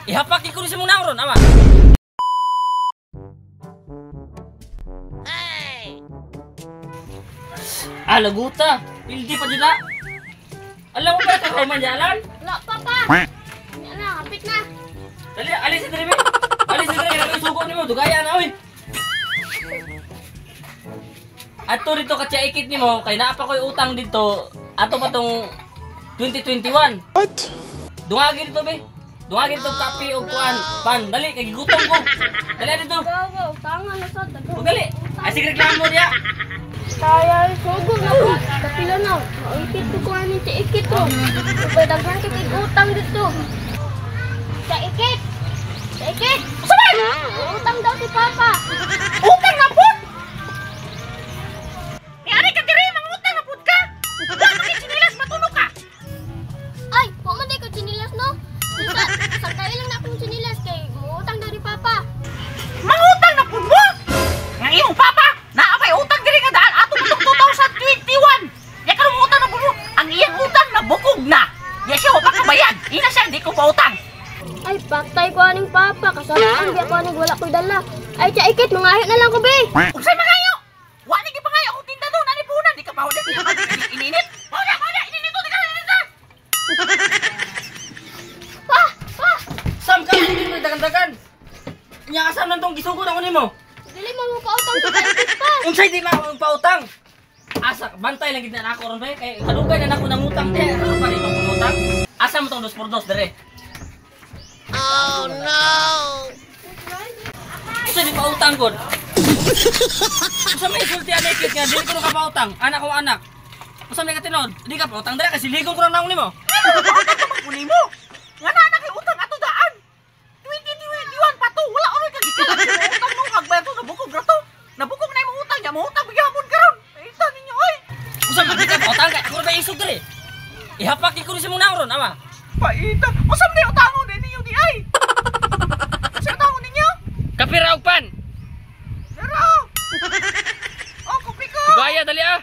Ihapak ko rin sa muna ron, ama. Ah, laguta. Pildi pa dyan na. Alam mo ba ito kung manjalan? Wala, papa. Yan na, kapit na. Dali, alis sa diri, alis sa diri. Kaya suko ni mo, dugaya na, oy. Ato dito katsaikit ni mo, kay naapa ko'y utang dito. Ato pa tong 2021. What? Dungagin dito, be. Dungagin dito, kapi o kuan. Pan, dali, kay gigutom ko. Dali dito. Gawa, tangan na sa tago. Huwag dali. Ay, sige, reklamo diya. Kaya sugo na ko. Kapila na. Maikit ko kung anong tiikit ko. Pagdaghan ka kay utang dito. Tiikit! Tiikit! Saban! Utang daw si Papa. Utang na po! Yari ka diri, mangutang na po ka! Bakit kay sinilas matunog ka? Ay, pumaday ko chinilas no? Sakay lang na akong chinilas kay utang daw ni Papa. Mangutang na po mo! Nga iyong papa, naapay utang diri nga daan ato itong 2021! Ya ka utang na po mo! Ang iyang utang na bukog na! Ya siya o pakabayad! Ina siya, hindi ko pa utang! Ay, patay ko aning Papa. Kasalanan di ako aning wala ko'y dala. Ay, tiikit, mangayo na lang ko, be. Kung sa'y mangayo! Wani ki pangayo akong tinda doon, nanipunan! Di ka pa ulit! Ininit! Pauda! Ininit to! Di ka ininit! Pa! Pa! Sam ka! Hindi mo dagan-dagan! Nya kasam nang tong gisugod ako nimo. Dili mo mo pautang sa tiikit pa. Unsay di pautang? Asa bantay lang gid na ako ron be kay kalugay na nako nangutang di ano pa nito pangutang. Asa mo tong 2x2 dire? Oh no. Unsay di pautang gud? Usa may sulti ana ikit nga dili ko ka pautang. Anak ko anak. Usa may katinod? Di ka pautang dire kasi ligong ko lang naong nimo. Ano nimo? Nga na anak utang ato daan. 2021 pa to. Wala oray ka gikalat mo utang mo kagbayad to nabukog ra to. Nabukog na imong utang, ya mo utang bigyan karon. Ita ninyo oy. Usa man di ka utang kay ako ba isog dire. Ihapak ko rin sa muna ron, ama. Paita. Usa man di utangon din ninyo di ay. Usa utangon ninyo? Kapira og pan. Pero. Oh, kopi ko. Gaya dali ah.